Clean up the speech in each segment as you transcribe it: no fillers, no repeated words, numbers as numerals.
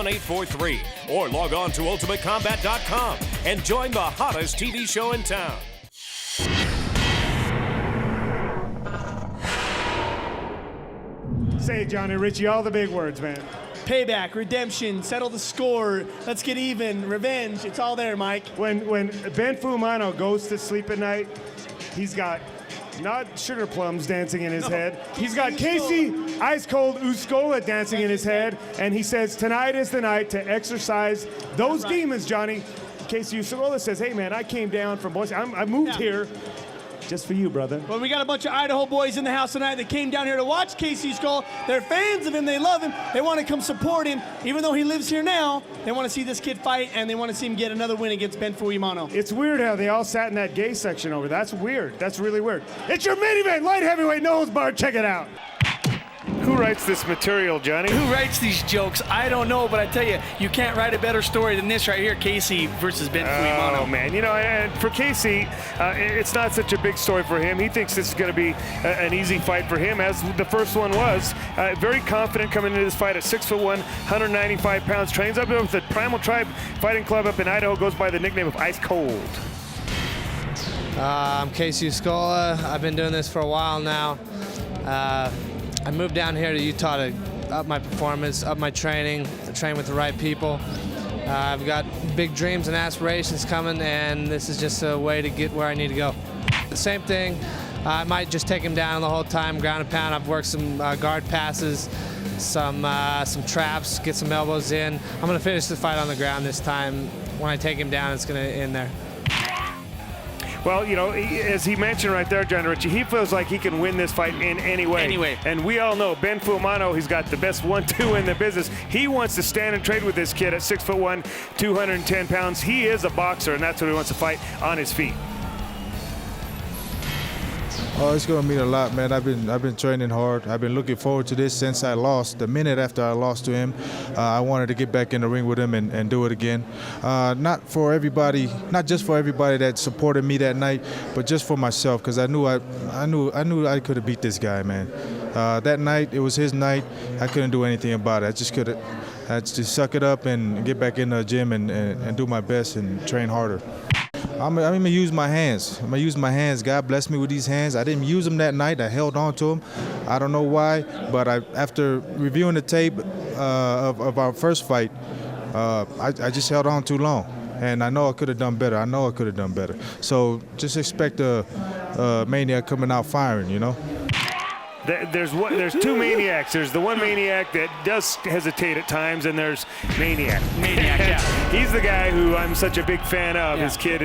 7843 or log on to ultimatecombat.com and join the hottest TV show in town. Say, Johnny Ritchie, all the big words, man. Payback, redemption, settle the score, let's get even, revenge. It's all there, Mike. When Ben Fuimaono goes to sleep at night, he's got not sugar plums dancing in his head. He's got Kyacey, ice cold Uscola dancing in his head, and he says tonight is the night to exercise those demons, Johnny. Kyacey Uscola says, hey man, I came down from Boise. I moved here just for you, brother. Well, we got a bunch of Idaho boys in the house tonight that came down here to watch Kyacey Uscola. They're fans of him. They love him. They want to come support him. Even though he lives here now, they want to see this kid fight, and they want to see him get another win against Ben Fuimaono. It's weird how they all sat in that gay section over. That's weird. That's really weird. It's your main event, light heavyweight nose bar. Check it out. Who writes this material, Johnny? Who writes these jokes? I don't know, but I tell you, you can't write a better story than this right here, Kyacey versus Ben Fuimaono. Oh, man. You know, and for Kyacey, it's not such a big story for him. He thinks this is going to be an easy fight for him, as the first one was. Very confident coming into this fight at 6'1", 195 pounds. Trains up with the Primal Tribe Fighting Club up in Idaho. Goes by the nickname of Ice Cold. I'm Kyacey Uscola. I've been doing this for a while now. I moved down here to Utah to up my performance, up my training, to train with the right people. I've got big dreams and aspirations coming, and this is just a way to get where I need to go. The same thing, I might just take him down the whole time, ground and pound. I've worked some guard passes, some traps, get some elbows in. I'm gonna finish the fight on the ground this time. When I take him down, it's gonna end there. Well, you know, as he mentioned right there, John Ritchie, he feels like he can win this fight in any way. And we all know Ben Fuimaono, he's got the best 1-2 in the business. He wants to stand and trade with this kid at 6'1", 210 pounds. He is a boxer, and that's what he wants to fight on his feet. Oh, it's gonna mean a lot, man. I've been training hard. I've been looking forward to this since I lost. The minute after I lost to him, I wanted to get back in the ring with him and do it again. Not for everybody, not just for everybody that supported me that night, but just for myself, because I knew I could have beat this guy, man. That night, it was his night. I couldn't do anything about it. I had to suck it up and get back in the gym and do my best and train harder. I'm gonna use my hands. I'm gonna use my hands. God bless me with these hands. I didn't use them that night. I held on to them. I don't know why, but after reviewing the tape of our first fight, I just held on too long. And I know I could have done better. So just expect a Maniac coming out firing, you know? There's two Maniacs. There's the one Maniac that does hesitate at times, and there's Maniac. Yeah. He's the guy who I'm such a big fan of. Yeah. His kid,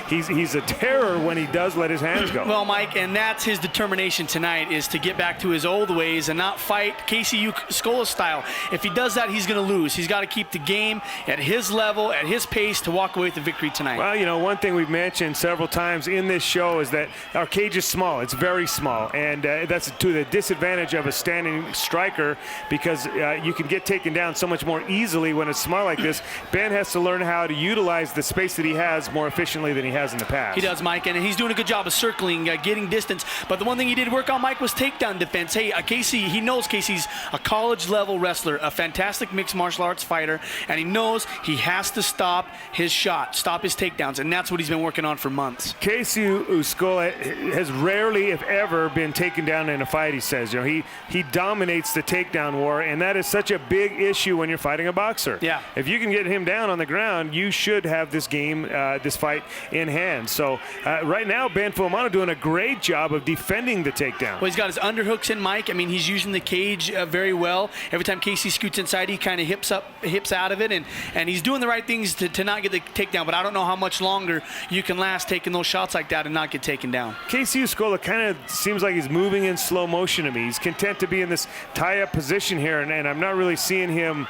he's a terror when he does let his hands go. Well, Mike, and that's his determination tonight, is to get back to his old ways and not fight Kyacey Uscola style. If he does that, he's going to lose. He's got to keep the game at his level, at his pace, to walk away with the victory tonight. Well, you know, one thing we've mentioned several times in this show is that our cage is small. It's very small, and that's to the disadvantage of a standing striker, because you can get taken down so much more easily when it's small like this. Ben has to learn how to utilize the space that he has more efficiently than he has in the past. He does, Mike, and he's doing a good job of circling, getting distance. But the one thing he did work on, Mike, was takedown defense. Hey, Kyacey, he knows Kyacey's a college-level wrestler, a fantastic mixed martial arts fighter, and he knows he has to stop his shot, stop his takedowns, and that's what he's been working on for months. Kyacey Uscola has rarely, if ever, been taken down in a fight, he says. You know, he dominates the takedown war, and that is such a big issue when you're fighting a boxer. Yeah. If you can get him down on the ground, you should have this game, this fight in hand. So right now, Ben Fuimaono doing a great job of defending the takedown. Well, he's got his underhooks in, Mike. I mean, he's using the cage very well. Every time Kyacey scoots inside, he kind of hips out of it, and he's doing the right things to not get the takedown. But I don't know how much longer you can last taking those shots like that and not get taken down. Kyacey Uscola kind of seems like he's moving in slow motion to me. He's content to be in this tie-up position here, and I'm not really seeing him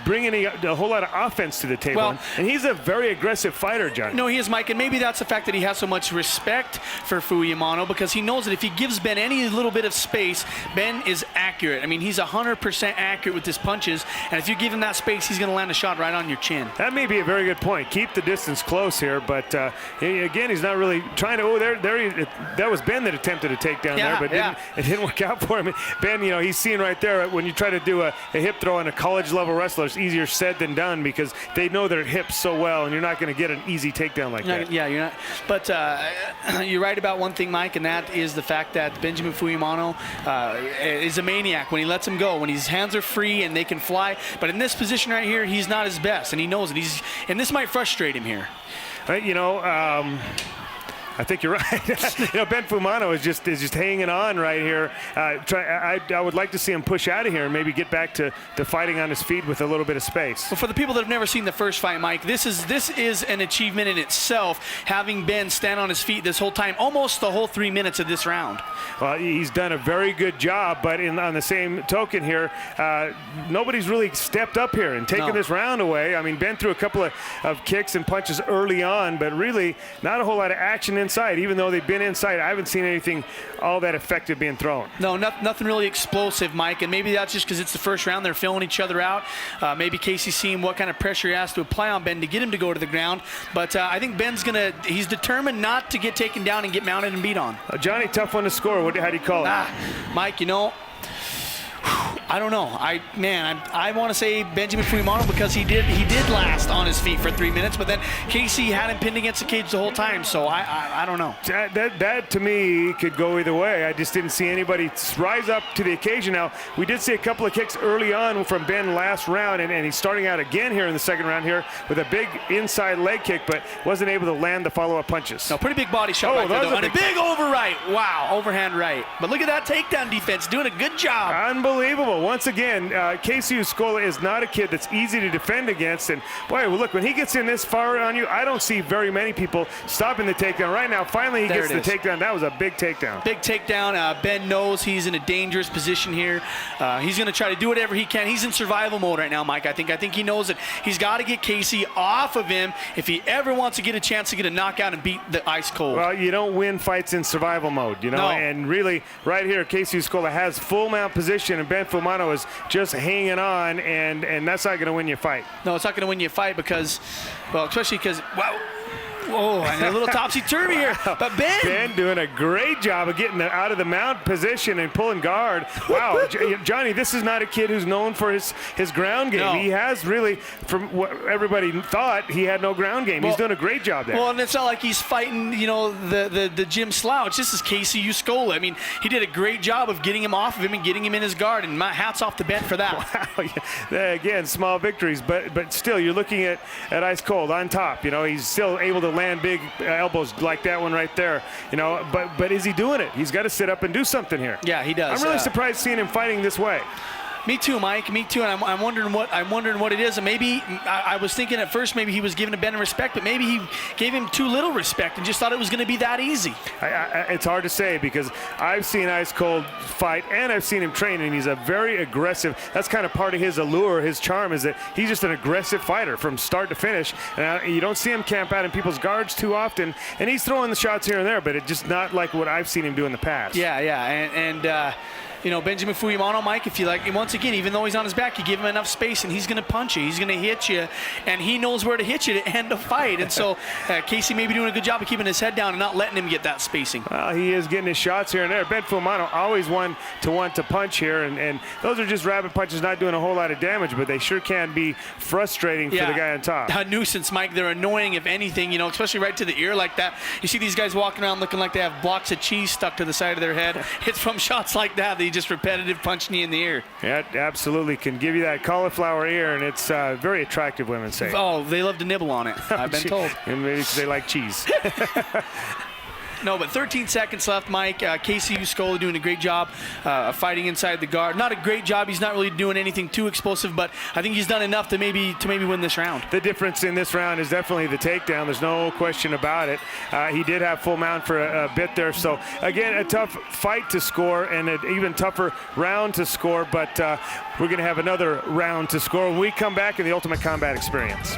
bring a whole lot of offense to the table. Well, and he's a very aggressive fighter, John. No, he is, Mike, and maybe that's the fact that he has so much respect for Fuimaono, because he knows that if he gives Ben any little bit of space, Ben is accurate. I mean, he's 100% accurate with his punches, and if you give him that space, he's going to land a shot right on your chin. That may be a very good point. Keep the distance close here, but again, he's not really trying to. Oh, that was Ben that attempted a takedown there, but it didn't work out for him. Ben, you know, he's seeing right there when you try to do a hip throw and a college-level wrestler, it's easier said than done because they know their hips so well, and you're not going to get an easy takedown like that. Yeah, you're not. But you're right about one thing, Mike, and that is the fact that Benjamin Fuimaono is a maniac when he lets him go, when his hands are free and they can fly. But in this position right here, he's not his best, and he knows it. And this might frustrate him here. You know, I think you're right. Ben Fuimaono is just hanging on right here. I would like to see him push out of here and maybe get back to fighting on his feet with a little bit of space. Well, for the people that have never seen the first fight, Mike, this is an achievement in itself, having Ben stand on his feet this whole time, almost the whole 3 minutes of this round. Well, he's done a very good job, but on the same token here, nobody's really stepped up here and taken this round away. I mean, Ben threw a couple of kicks and punches early on, but really not a whole lot of action inside. Even though they've been inside, I haven't seen anything all that effective being thrown. No, nothing really explosive, Mike, and maybe that's just because it's the first round. They're filling each other out. Maybe Kyacey's seeing what kind of pressure he has to apply on Ben to get him to go to the ground. But I think Ben's he's determined not to get taken down and get mounted and beat on. Johnny, tough one to score. How do you call it? Mike, you know, I don't know. I want to say Benjamin Fuimaono because he did last on his feet for 3 minutes, but then Kyacey had him pinned against the cage the whole time, so I don't know. That to me could go either way. I just didn't see anybody rise up to the occasion. Now, we did see a couple of kicks early on from Ben last round, and he's starting out again here in the second round here with a big inside leg kick, but wasn't able to land the follow-up punches. No, pretty big body shot right there, though, and a big over right. Wow, overhand right. But look at that takedown defense, doing a good job. Unbelievable. Once again, Kyacey Uscola is not a kid that's easy to defend against. And, boy, look, when he gets in this far on you, I don't see very many people stopping the takedown. Right now, finally he gets the takedown. That was a big takedown. Big takedown. Ben knows he's in a dangerous position here. He's going to try to do whatever he can. He's in survival mode right now, Mike. I think he knows that he's got to get Kyacey off of him if he ever wants to get a chance to get a knockout and beat the ice cold. Well, you don't win fights in survival mode, you know. No. And really, right here, Kyacey Uscola has full mount position, and Ben Fuimaono is just hanging on, and that's not going to win you a fight. No, it's not going to win you a fight because, well, especially because, wow. Whoa, and a little topsy-turvy here. But Ben doing a great job of getting out of the mount position and pulling guard. Wow, Johnny, this is not a kid who's known for his ground game. No. He has really, from what everybody thought, he had no ground game. He's doing a great job there. Well, and it's not like he's fighting, you know, the gym slouch. This is Kyacey Uscola. I mean, he did a great job of getting him off of him and getting him in his guard, and my hat's off to Ben for that. Wow, yeah. Again, small victories, but still, you're looking at ice cold on top. You know, he's still able to land big elbows like that one right there, you know, but is he doing it? He's got to sit up and do something here. Yeah, he does. I'm really surprised seeing him fighting this way. Me too, Mike. Me too. And I'm wondering what it is. And maybe I was thinking at first maybe he was giving Ben respect, but maybe he gave him too little respect and just thought it was going to be that easy. It's hard to say because I've seen Ice Cold fight and I've seen him train, and he's a very aggressive. That's kind of part of his allure, his charm, is that he's just an aggressive fighter from start to finish. And you don't see him camp out in people's guards too often, and he's throwing the shots here and there, but it's just not like what I've seen him do in the past. Yeah, and you know, Benjamin Fuimaono, Mike, if you like, once again, even though he's on his back, you give him enough space and he's going to punch you. He's going to hit you, and he knows where to hit you to end a fight. And so Kyacey may be doing a good job of keeping his head down and not letting him get that spacing. Well, he is getting his shots here and there. Ben Fuimaono always want to punch here, and those are just rabbit punches, not doing a whole lot of damage, but they sure can be frustrating for the guy on top. A nuisance, Mike. They're annoying, if anything, you know, especially right to the ear like that. You see these guys walking around looking like they have blocks of cheese stuck to the side of their head. It's from shots like that that you just repetitive punch knee in the ear. Yeah, absolutely can give you that cauliflower ear, and it's very attractive, women say. Oh, they love to nibble on it, I've been told. And maybe because they like cheese. No, but 13 seconds left, Mike. Kyacey Uscola doing a great job fighting inside the guard. Not a great job. He's not really doing anything too explosive, but I think he's done enough to maybe win this round. The difference in this round is definitely the takedown. There's no question about it. He did have full mount for a bit there. So, again, a tough fight to score and an even tougher round to score, but we're going to have another round to score when we come back in the Ultimate Combat Experience.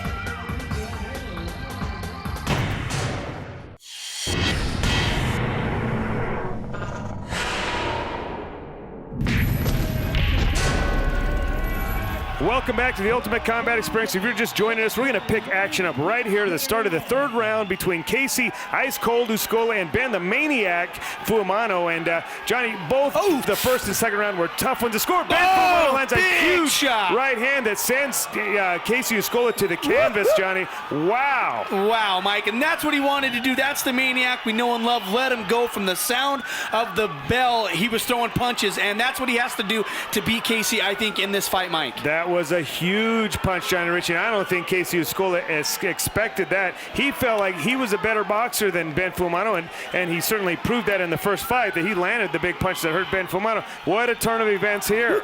Welcome back to the Ultimate Combat Experience. If you're just joining us, we're going to pick action up right here at the start of the third round between Kyacey, Ice Cold Uscola, and Ben the Maniac Fuimaono. And Johnny, both the first and second round were tough ones to score. Ben Fuimaono lands a huge shot. right hand that sends Kyacey Uscola to the canvas, Johnny. Wow. Wow, Mike, and that's what he wanted to do. That's the Maniac we know and love. Let him go from the sound of the bell. He was throwing punches, and that's what he has to do to beat Kyacey, I think, in this fight, Mike. That was a huge punch, Johnny Ritchie, and I don't think Kyacey Uscola expected that. He felt like he was a better boxer than Ben Fuimaono, and he certainly proved that in the first fight, that he landed the big punch that hurt Ben Fuimaono. What a turn of events here.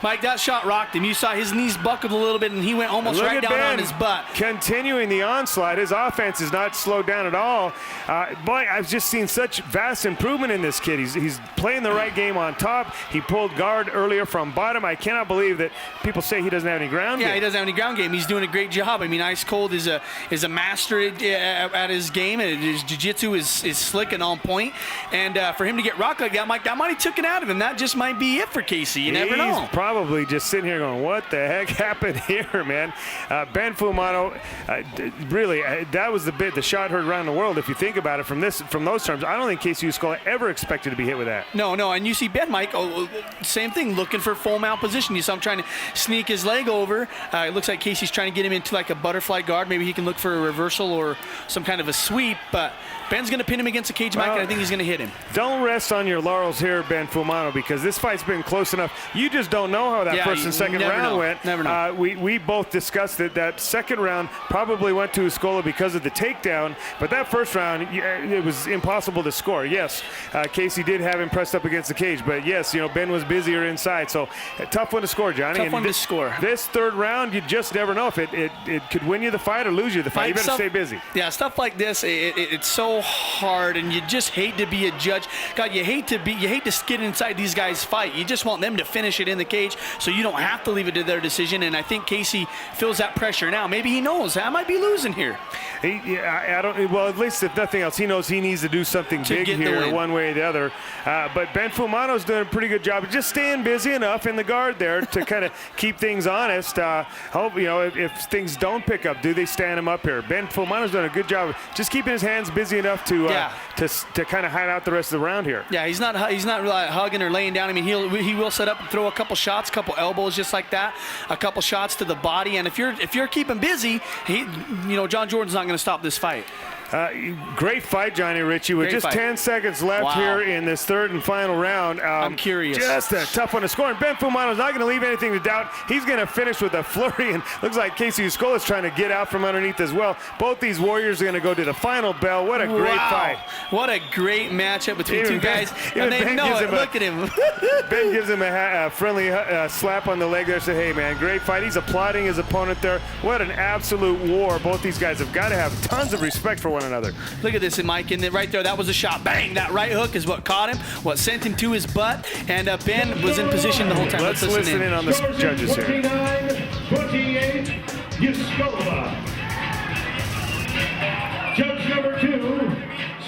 Mike, that shot rocked him. You saw his knees buckled a little bit, and he went almost right down on his butt. Continuing the onslaught. His offense is not slowed down at all. Boy, I've just seen such vast improvement in this kid. He's playing the right game on top. He pulled guard earlier from bottom. I cannot believe that people say he doesn't have any ground game. Yeah, he doesn't have any ground game. He's doing a great job. I mean, Ice Cold is a master at his game, and his jiu-jitsu is slick and on point. And for him to get rocked like that, Mike, that might have took it out of him. That just might be it for Kyacey. You never know. He's probably just sitting here going, what the heck happened here, man? Ben Fuimaono, really, that was the shot heard around the world. If you think about it from those terms, I don't think Kyacey Uscola ever expected to be hit with that. No, and you see Ben, Mike, same thing, looking for full mount position. You saw him trying to sneak his leg over. It looks like Kyacey's trying to get him into like a butterfly guard. Maybe he can look for a reversal or some kind of a sweep, but Ben's going to pin him against the cage, Mike, and I think he's going to hit him. Don't rest on your laurels here, Ben Fuimaono, because this fight's been close enough. You just don't know how that first and second round went. Never know. We both discussed that second round probably went to Uscola because of the takedown, but that first round, it was impossible to score. Yes, Kyacey did have him pressed up against the cage, but yes, Ben was busier inside, so a tough one to score, Johnny. Tough one to score. This third round, you just never know if it could win you the fight or lose you the fight. You better stay busy. Yeah, stuff like this, it's so hard, and you just hate to be a judge. God, you hate to get inside these guys' fight. You just want them to finish it in the cage, so you don't have to leave it to their decision. And I think Kyacey feels that pressure now. Maybe he knows I might be losing here. I don't. Well, at least if nothing else, he knows he needs to do something big here, one way or the other. But Ben Fuimaono's doing a pretty good job of just staying busy enough in the guard there to kind of keep things honest. Hope if things don't pick up, do they stand him up here? Ben Fuimaono's doing a good job of just keeping his hands busy enough to kind of hide out the rest of the round here. Yeah, he's not really hugging or laying down. I mean, he will set up and throw a couple shots, couple elbows just like that, a couple shots to the body. And if you're keeping busy, John Jordan's not going to stop this fight. Great fight, Johnny Ritchie, with just 10 seconds left here in this third and final round. I'm curious. Just a tough one to score. And Ben Fuimaono's not going to leave anything to doubt. He's going to finish with a flurry, and looks like Kyacey Uscola is trying to get out from underneath as well. Both these warriors are going to go to the final bell. What a great fight. What a great matchup between two guys. And they know it. Look at him. Ben gives him a friendly slap on the leg there. Said, hey, man, great fight. He's applauding his opponent there. What an absolute war. Both these guys have got to have tons of respect for one another. Look at this, Mike, and right there, that was a shot. Bang! That right hook is what caught him, what sent him to his butt, and Ben was in position the whole time. Let's listen in on the judges here. 29-28, Uscola. Judge number 2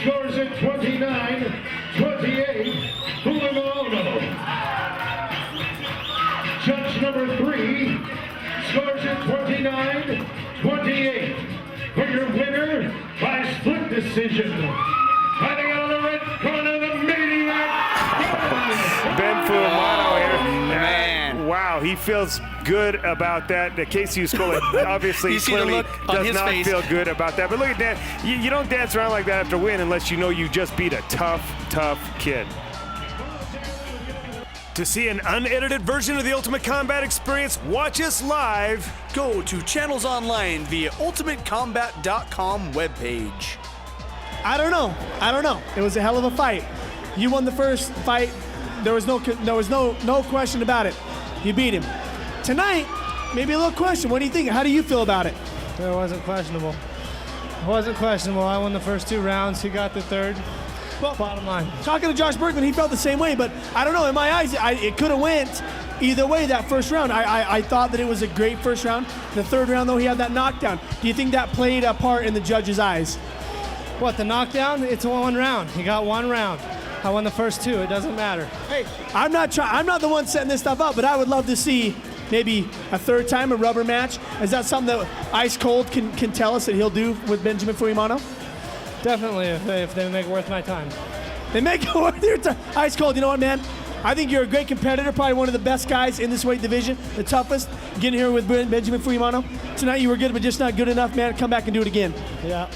scores at 29-28, Fuimaono. Judge number 3 scores at 29-28. For your winner by split decision, fighting out of the red corner, the Maniac. Ben Fuimaono here. Man. Wow, he feels good about that. Kyacey Uscola obviously clearly does not feel good about that. But look at that. You don't dance around like that after a win unless you know you just beat a tough kid. To see an unedited version of the Ultimate Combat Experience, watch us live. Go to Channels Online via ultimatecombat.com webpage. I don't know. It was a hell of a fight. You won the first fight. There was no question about it. You beat him. Tonight, maybe a little question. What do you think? How do you feel about it? It wasn't questionable. I won the first 2 rounds. He got the third. Well, bottom line. Talking to Josh Bergman, he felt the same way, but I don't know. In my eyes, it could have went either way that first round. I thought that it was a great first round. The third round, though, he had that knockdown. Do you think that played a part in the judge's eyes? What, the knockdown? It's a 1 round. He got 1 round. I won the first 2. It doesn't matter. Hey, I'm not the one setting this stuff up, but I would love to see maybe a third time, a rubber match. Is that something that Ice Cold can tell us that he'll do with Benjamin Fuimaono? Definitely, if they make it worth my time. They make it worth your time. Ice Cold, you know what, man? I think you're a great competitor, probably one of the best guys in this weight division, the toughest. Getting here with Benjamin Fuimaono. Tonight you were good, but just not good enough, man. Come back and do it again. Yeah.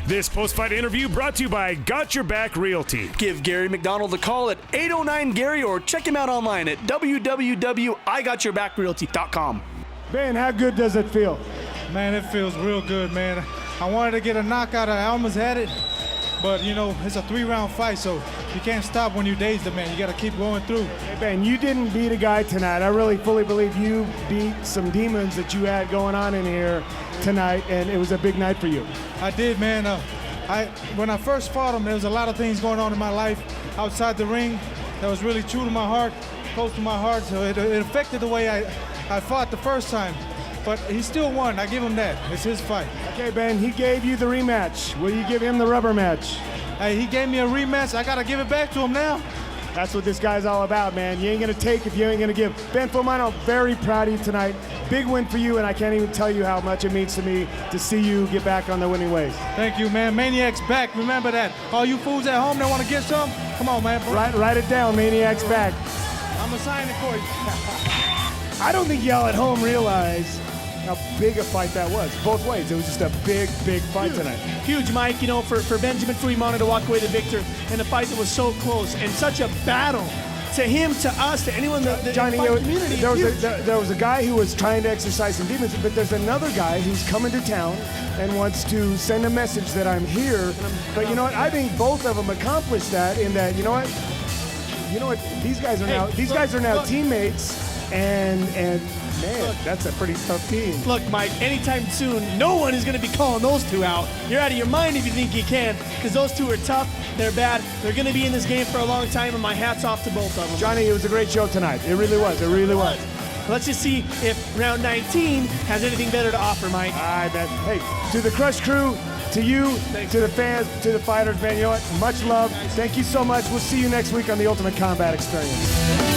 This post-fight interview brought to you by Got Your Back Realty. Give Gary McDonald a call at 809-GARY or check him out online at www.igotyourbackrealty.com. Ben, how good does it feel? Man, it feels real good, man. I wanted to get a knockout. I almost had it. But, you know, it's a 3-round fight, so you can't stop when you dazed the man. You got to keep going through. Hey, Ben, you didn't beat a guy tonight. I really fully believe you beat some demons that you had going on in here tonight, and it was a big night for you. I did, man. When I first fought him, there was a lot of things going on in my life outside the ring that was really true to my heart, close to my heart, so it affected the way I fought the first time. But he still won. I give him that. It's his fight. Okay, Ben, he gave you the rematch. Will you give him the rubber match? Hey, he gave me a rematch. I got to give it back to him now. That's what this guy's all about, man. You ain't going to take if you ain't going to give. Ben Fuimaono, very proud of you tonight. Big win for you, and I can't even tell you how much it means to me to see you get back on the winning ways. Thank you, man. Maniac's back. Remember that. All you fools at home that want to get some, come on, man. Write it down. Maniac's back. I'm going to sign it for you. I don't think y'all at home realize how big a fight that was. Both ways. It was just a big, big fight tonight. Huge, Mike, you know, for Benjamin Fuimaono to walk away the victor in a fight that was so close and such a battle to him, to us, to anyone in the Johnny, fight community. there was a guy who was trying to exercise some demons, but there's another guy who's coming to town and wants to send a message that I'm here. But you know what? I think both of them accomplished that in that, you know what? These guys are now teammates, and man, that's a pretty tough team. Look, Mike, anytime soon, no one is going to be calling those two out. You're out of your mind if you think you can, because those two are tough, they're bad, they're going to be in this game for a long time, and my hat's off to both of them. Johnny, it was a great show tonight. It really was. It really was. Let's just see if round 19 has anything better to offer, Mike. All right, man. Hey, to the Crush crew, to you, to the fans, to the fighters, man, you know what? Much love. Thank you so much. We'll see you next week on the Ultimate Combat Experience.